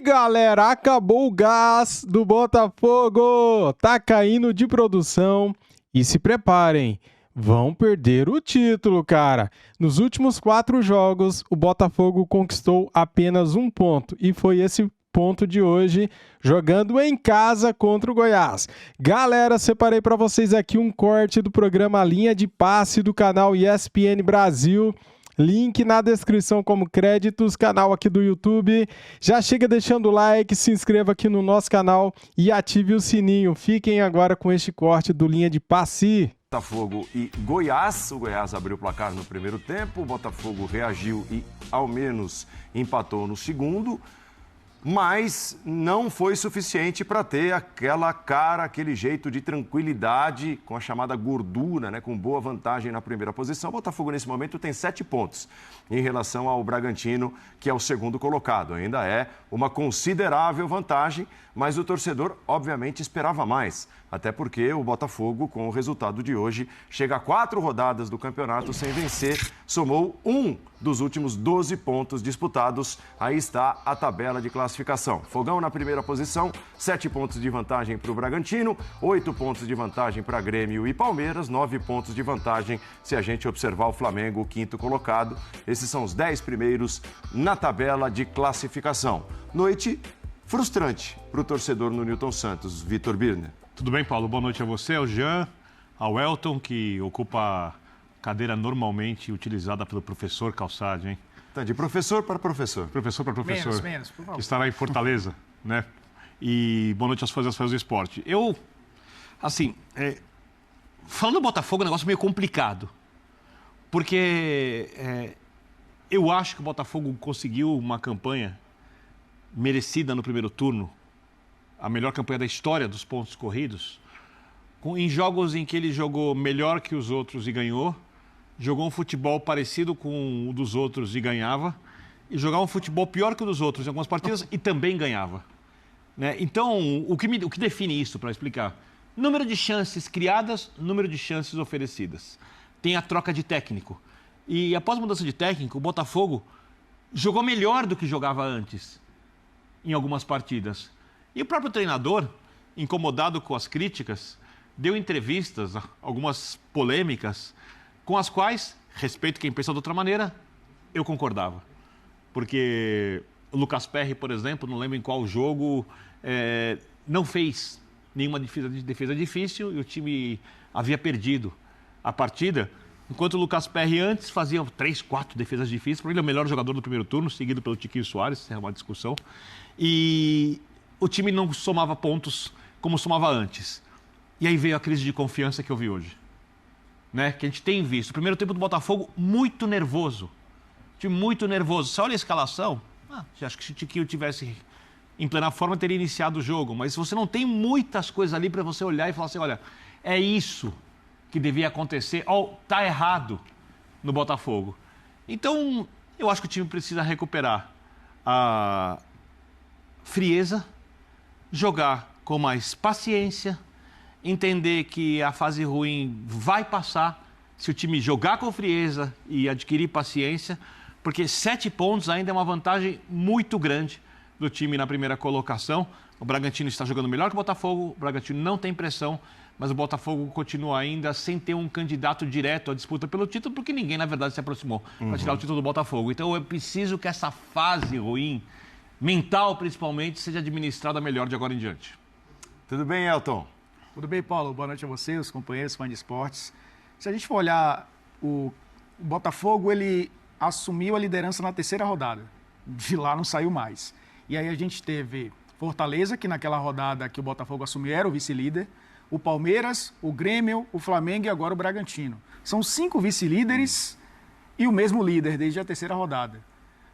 E galera, acabou o gás do Botafogo, tá caindo de produção e se preparem, vão perder o título, cara. Nos últimos 4 jogos, o Botafogo conquistou apenas 1 ponto e foi esse ponto de hoje, jogando em casa contra o Goiás. Galera, separei para vocês aqui um corte do programa Linha de Passe do canal ESPN Brasil. Link na descrição como créditos, canal aqui do YouTube. Já chega deixando o like, se inscreva aqui no nosso canal e ative o sininho. Fiquem agora com este corte do Linha de Passe. Botafogo e Goiás. O Goiás abriu o placar no primeiro tempo, o Botafogo reagiu e ao menos empatou no segundo, mas não foi suficiente para ter aquela cara, aquele jeito de tranquilidade com a chamada gordura, né, com boa vantagem na primeira posição. O Botafogo nesse momento tem 7 pontos em relação ao Bragantino, que é o segundo colocado. Ainda é uma considerável vantagem, mas o torcedor obviamente esperava mais. Até porque o Botafogo, com o resultado de hoje, chega a 4 rodadas do campeonato sem vencer, somou 1 dos últimos 12 pontos disputados. Aí está a tabela de classificação. Fogão na primeira posição, 7 pontos de vantagem para o Bragantino, 8 pontos de vantagem para Grêmio e Palmeiras, 9 pontos de vantagem se a gente observar o Flamengo, o quinto colocado. Esses são os 10 primeiros na tabela de classificação. Noite frustrante para o torcedor no Newton Santos, Vitor Birner. Tudo bem, Paulo? Boa noite a você, ao Jean, ao Elton, que ocupa a cadeira normalmente utilizada pelo professor Calçade, hein? Tá, de professor para professor. Professor para professor. Menos, por favor. Que estará em Fortaleza, né? E boa noite aos fãs do esporte. Falando do Botafogo, é um negócio meio complicado. Porque eu acho que o Botafogo conseguiu uma campanha merecida no primeiro turno, a melhor campanha da história dos pontos corridos, em jogos em que ele jogou melhor que os outros e ganhou, jogou um futebol parecido com o dos outros e ganhava, e jogava um futebol pior que o dos outros em algumas partidas e também ganhava. Né? Então, o que define isso, para explicar? Número de chances criadas, número de chances oferecidas. Tem a troca de técnico. E após a mudança de técnico, o Botafogo jogou melhor do que jogava antes, em algumas partidas. E o próprio treinador, incomodado com as críticas, deu entrevistas, algumas polêmicas, com as quais, respeito quem pensa de outra maneira, eu concordava. Porque o Lucas Perry, por exemplo, não lembro em qual jogo, não fez nenhuma defesa difícil e o time havia perdido a partida, enquanto o Lucas Perry antes fazia 3, 4 defesas difíceis, porque ele é o melhor jogador do primeiro turno, seguido pelo Tiquinho Soares, é uma discussão, e o time não somava pontos como somava antes. E aí veio a crise de confiança que eu vi hoje, né? Que a gente tem visto. O primeiro tempo do Botafogo, muito nervoso. Time muito nervoso. Você olha a escalação, acho que se o Tiquinho tivesse em plena forma, teria iniciado o jogo. Mas você não tem muitas coisas ali para você olhar e falar assim, olha, é isso que devia acontecer, tá errado no Botafogo. Então, eu acho que o time precisa recuperar a frieza, jogar com mais paciência, entender que a fase ruim vai passar se o time jogar com frieza e adquirir paciência, porque 7 pontos ainda é uma vantagem muito grande do time na primeira colocação. O Bragantino está jogando melhor que o Botafogo, o Bragantino não tem pressão, mas o Botafogo continua ainda sem ter um candidato direto à disputa pelo título, porque ninguém, na verdade, se aproximou para tirar o título do Botafogo. Então, eu preciso que essa fase ruim, mental principalmente, seja administrada melhor de agora em diante. Tudo bem, Elton? Tudo bem, Paulo? Boa noite a você, os companheiros, fãs de esportes. Se a gente for olhar, o Botafogo, ele assumiu a liderança na 3ª rodada. De lá não saiu mais. E aí a gente teve Fortaleza, que naquela rodada que o Botafogo assumiu era o vice-líder, o Palmeiras, o Grêmio, o Flamengo e agora o Bragantino. São 5 vice-líderes e o mesmo líder desde a 3ª rodada.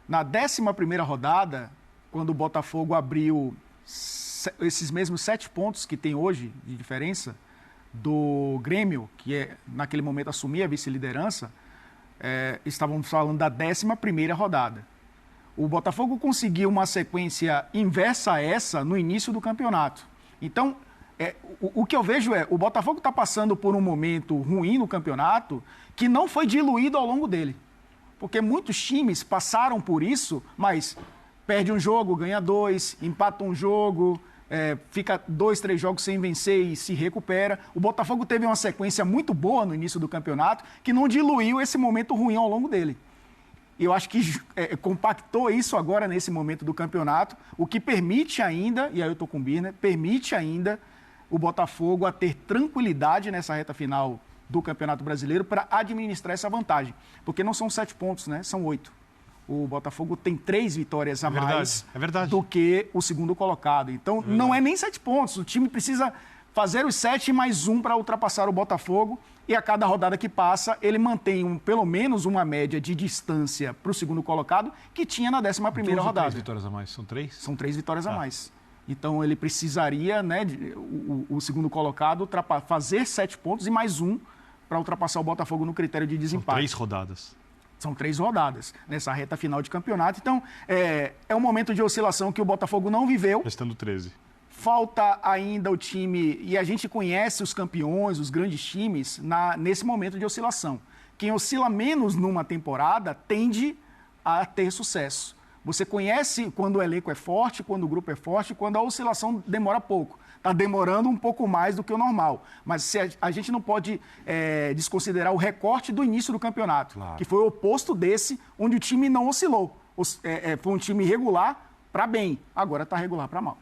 Na 11ª rodada, quando o Botafogo abriu esses mesmos 7 pontos que tem hoje de diferença do Grêmio, que naquele momento assumia a vice-liderança, estávamos falando da 11ª rodada. O Botafogo conseguiu uma sequência inversa a essa no início do campeonato. Então, o que eu vejo o Botafogo está passando por um momento ruim no campeonato que não foi diluído ao longo dele. Porque muitos times passaram por isso, mas perde um jogo, ganha 2, empata um jogo, fica 2, 3 jogos sem vencer e se recupera. O Botafogo teve uma sequência muito boa no início do campeonato, que não diluiu esse momento ruim ao longo dele. E eu acho que compactou isso agora nesse momento do campeonato, o que permite ainda, e aí eu estou com o Birner, permite ainda o Botafogo a ter tranquilidade nessa reta final do Campeonato Brasileiro para administrar essa vantagem. Porque não são 7 pontos, né? São 8. O Botafogo tem 3 vitórias a mais do que o segundo colocado. Então, não é nem 7 pontos. O time precisa fazer os 7 mais 1 para ultrapassar o Botafogo. E a cada rodada que passa, ele mantém pelo menos uma média de distância para o segundo colocado que tinha na 11ª rodada. 3 vitórias a mais? São 3? São 3 vitórias a mais. Então, ele precisaria, né, o segundo colocado, fazer 7 pontos e mais 1 para ultrapassar o Botafogo no critério de desempate. São 3 rodadas. São 3 rodadas nessa reta final de campeonato. Então, é um momento de oscilação que o Botafogo não viveu. Restando 13. Falta ainda o time, e a gente conhece os campeões, os grandes times, nesse momento de oscilação. Quem oscila menos numa temporada tende a ter sucesso. Você conhece quando o elenco é forte, quando o grupo é forte, quando a oscilação demora pouco. Está demorando um pouco mais do que o normal. Mas a gente não pode desconsiderar o recorte do início do campeonato, que foi o oposto desse, onde o time não oscilou. Foi um time regular para bem, agora está regular para mal.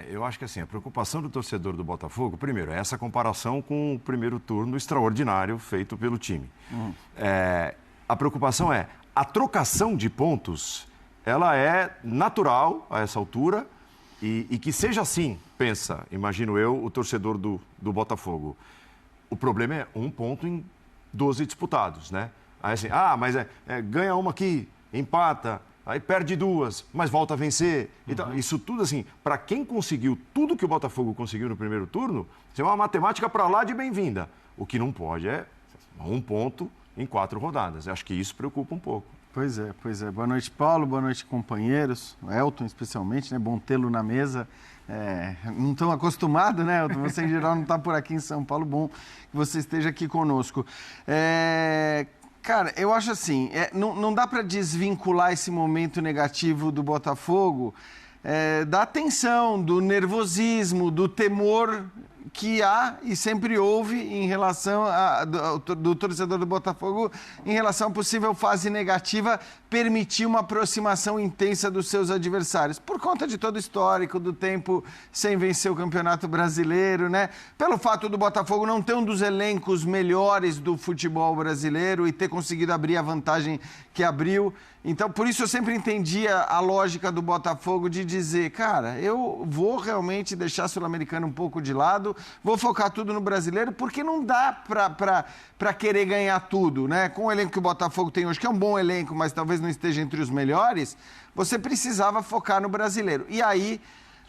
Eu acho que assim, a preocupação do torcedor do Botafogo, primeiro, é essa comparação com o primeiro turno extraordinário feito pelo time. A preocupação é a trocação de pontos, ela é natural a essa altura e que seja assim, pensa, imagino eu, o torcedor do Botafogo. O problema é 1 ponto em 12 disputados, né? Aí assim, mas ganha uma aqui, empata, aí perde 2, mas volta a vencer. Então, isso tudo assim, para quem conseguiu tudo que o Botafogo conseguiu no primeiro turno, é uma matemática para lá de bem-vinda. O que não pode é 1 ponto em 4 rodadas. Eu acho que isso preocupa um pouco. Pois é. Boa noite, Paulo. Boa noite, companheiros. O Elton, especialmente, né? Bom tê-lo na mesa. Não estão acostumados, né, Elton? Você, em geral, não está por aqui em São Paulo. Bom que você esteja aqui conosco. Cara, eu acho assim, não dá para desvincular esse momento negativo do Botafogo da tensão, do nervosismo, do temor que há e sempre houve em relação do torcedor do Botafogo em relação à possível fase negativa permitir uma aproximação intensa dos seus adversários, por conta de todo o histórico do tempo sem vencer o Campeonato Brasileiro, né? Pelo fato do Botafogo não ter um dos elencos melhores do futebol brasileiro e ter conseguido abrir a vantagem que abriu. Então, por isso eu sempre entendia a lógica do Botafogo de dizer, cara, eu vou realmente deixar a Sul-Americana um pouco de lado, vou focar tudo no brasileiro, porque não dá para querer ganhar tudo, né? Com o elenco que o Botafogo tem hoje, que é um bom elenco, mas talvez não esteja entre os melhores, você precisava focar no brasileiro. E aí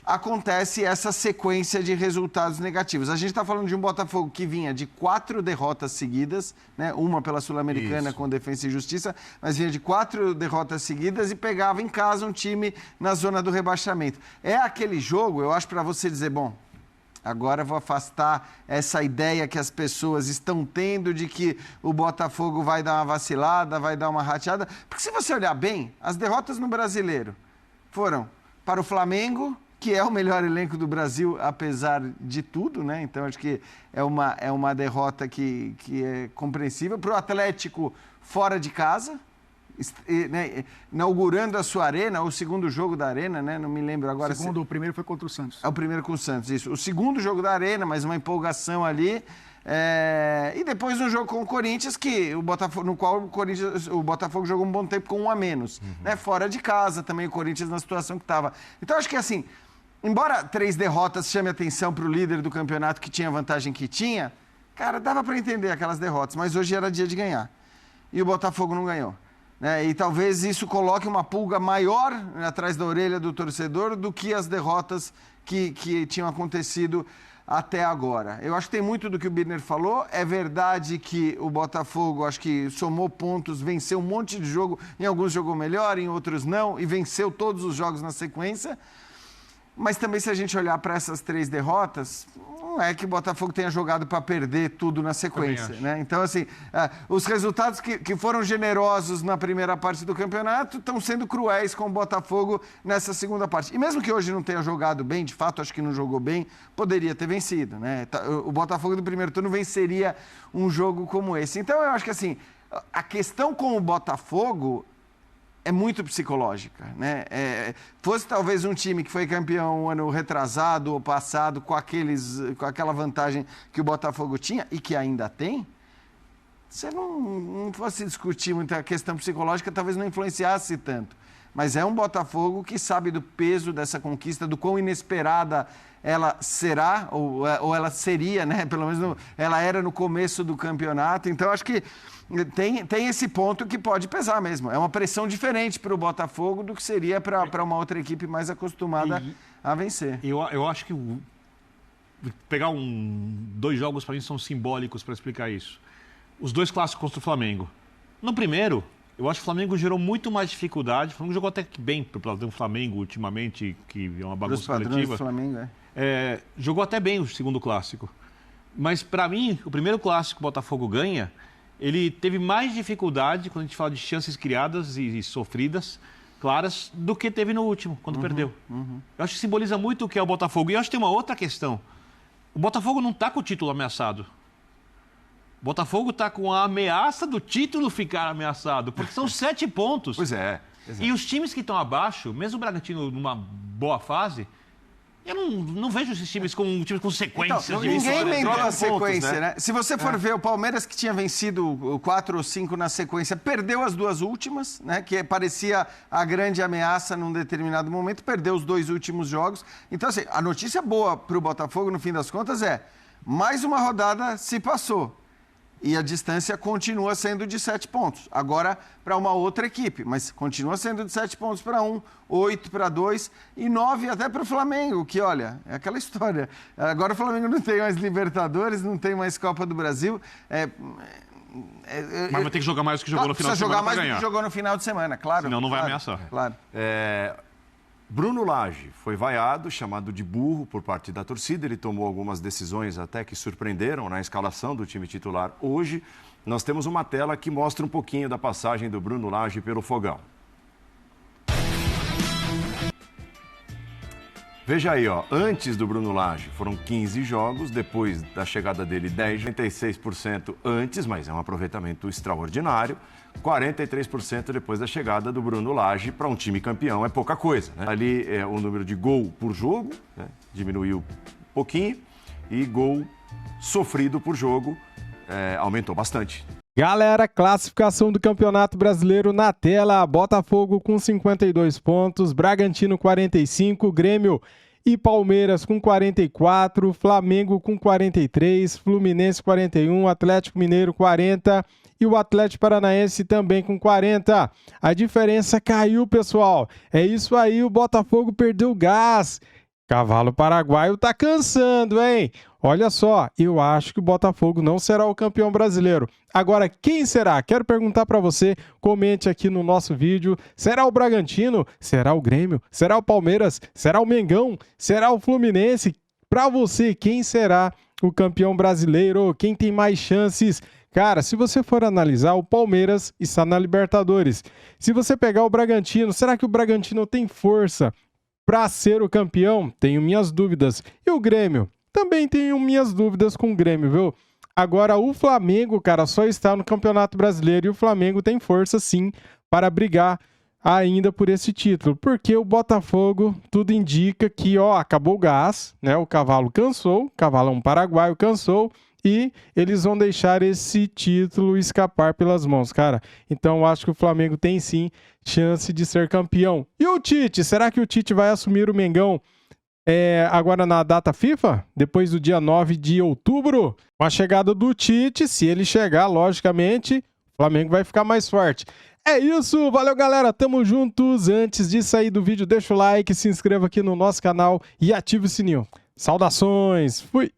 acontece essa sequência de resultados negativos. A gente está falando de um Botafogo que vinha de 4 derrotas seguidas, né? Uma pela Sul-Americana com Defensa e Justiça, mas vinha de 4 derrotas seguidas e pegava em casa um time na zona do rebaixamento. É aquele jogo, eu acho, para você dizer, bom, agora vou afastar essa ideia que as pessoas estão tendo de que o Botafogo vai dar uma vacilada, vai dar uma rateada. Porque se você olhar bem, as derrotas no Brasileiro foram para o Flamengo, que é o melhor elenco do Brasil, apesar de tudo, né? Então, acho que é uma derrota que é compreensível. Para o Atlético, fora de casa, né? Inaugurando a sua arena, o segundo jogo da arena, né? Não me lembro agora. O primeiro foi contra o Santos. É o primeiro com o Santos, isso. O segundo jogo da arena, mas uma empolgação ali. E depois um jogo com o Corinthians, no qual o Botafogo jogou um bom tempo com 1 a menos. Né? Fora de casa também o Corinthians na situação que estava. Então, acho que assim, embora 3 derrotas chame atenção para o líder do campeonato que tinha a vantagem que tinha, cara, dava para entender aquelas derrotas, mas hoje era dia de ganhar. E o Botafogo não ganhou. Né? E talvez isso coloque uma pulga maior atrás da orelha do torcedor do que as derrotas que tinham acontecido até agora. Eu acho que tem muito do que o Birner falou. É verdade que o Botafogo, acho que somou pontos, venceu um monte de jogo. Em alguns jogou melhor, em outros não. E venceu todos os jogos na sequência. Mas também, se a gente olhar para essas 3 derrotas, não não é que o Botafogo tenha jogado para perder tudo na sequência, né? Então, assim, os resultados que foram generosos na primeira parte do campeonato estão sendo cruéis com o Botafogo nessa segunda parte. E mesmo que hoje não tenha jogado bem, de fato, acho que não jogou bem, poderia ter vencido, né? O Botafogo do primeiro turno venceria um jogo como esse. Então, eu acho que, assim, a questão com o Botafogo é muito psicológica, né? Fosse talvez um time que foi campeão um ano retrasado ou passado com aquela vantagem que o Botafogo tinha e que ainda tem, você não fosse discutir muito a questão psicológica, talvez não influenciasse tanto. Mas é um Botafogo que sabe do peso dessa conquista, do quão inesperada ela será, ou ela seria, né? Pelo menos ela era no começo do campeonato. Então, acho que tem esse ponto que pode pesar mesmo. É uma pressão diferente para o Botafogo do que seria para uma outra equipe mais acostumada a vencer. Eu acho que pegar dois jogos para mim são simbólicos para explicar isso. Os dois clássicos contra o Flamengo. No primeiro, eu acho que o Flamengo gerou muito mais dificuldade. O Flamengo jogou até que bem para o Flamengo ultimamente, que é uma bagunça coletiva. Do Flamengo, jogou até bem o segundo clássico. Mas, para mim, o primeiro clássico que o Botafogo ganha, ele teve mais dificuldade, quando a gente fala de chances criadas e sofridas, claras, do que teve no último, quando perdeu. Eu acho que simboliza muito o que é o Botafogo. E eu acho que tem uma outra questão. O Botafogo não está com o título ameaçado. O Botafogo está com a ameaça do título ficar ameaçado, porque são 7 pontos. Pois é. E os times que estão abaixo, mesmo o Bragantino numa boa fase, eu não vejo esses times com sequências. Então, de ninguém inventou a sequência, pontos, né? Se você for ver, o Palmeiras, que tinha vencido 4 ou 5 na sequência, perdeu as 2 últimas, né? Que parecia a grande ameaça num determinado momento, perdeu os 2 últimos jogos. Então, assim, a notícia boa para o Botafogo, no fim das contas, mais uma rodada se passou. E a distância continua sendo de 7 pontos. Agora para uma outra equipe, mas continua sendo de 7 pontos para um, 8 para 2 e 9 até para o Flamengo, que, olha, é aquela história. Agora o Flamengo não tem mais Libertadores, não tem mais Copa do Brasil. Mas vai ter que jogar mais do que jogou no final de semana para ganhar. Precisa jogar mais do que jogou no final de semana, claro. Senão não vai ameaçar. Claro. Bruno Lage foi vaiado, chamado de burro por parte da torcida. Ele tomou algumas decisões até que surpreenderam na escalação do time titular hoje. Nós temos uma tela que mostra um pouquinho da passagem do Bruno Lage pelo Fogão. Veja aí, antes do Bruno Lage foram 15 jogos, depois da chegada dele 10, 96% antes, mas é um aproveitamento extraordinário. 43% depois da chegada do Bruno Lage. Para um time campeão é pouca coisa, né? Ali é o número de gol por jogo, né? Diminuiu um pouquinho, e gol sofrido por jogo aumentou bastante. Galera, classificação do Campeonato Brasileiro na tela. Botafogo com 52 pontos, Bragantino 45, Grêmio e Palmeiras com 44, Flamengo com 43, Fluminense 41, Atlético Mineiro 40 e o Atlético Paranaense também com 40. A diferença caiu, pessoal. É isso aí, o Botafogo perdeu gás. Cavalo paraguaio tá cansando, hein? Olha só, eu acho que o Botafogo não será o campeão brasileiro. Agora, quem será? Quero perguntar para você, comente aqui no nosso vídeo. Será o Bragantino? Será o Grêmio? Será o Palmeiras? Será o Mengão? Será o Fluminense? Para você, quem será o campeão brasileiro? Quem tem mais chances? Cara, se você for analisar, o Palmeiras está na Libertadores. Se você pegar o Bragantino, será que o Bragantino tem força para ser o campeão? Tenho minhas dúvidas. E o Grêmio? Também tenho minhas dúvidas com o Grêmio, viu? Agora, o Flamengo, cara, só está no Campeonato Brasileiro e o Flamengo tem força, sim, para brigar ainda por esse título. Porque o Botafogo, tudo indica que, acabou o gás, né? O cavalo cansou, o cavalão paraguaio cansou e eles vão deixar esse título escapar pelas mãos, cara. Então, eu acho que o Flamengo tem, sim, chance de ser campeão. E o Tite? Será que o Tite vai assumir o Mengão agora na data FIFA, depois do dia 9 de outubro, com a chegada do Tite? Se ele chegar, logicamente, o Flamengo vai ficar mais forte. É isso, valeu galera, tamo juntos. Antes de sair do vídeo, deixa o like, se inscreva aqui no nosso canal e ative o sininho. Saudações, fui!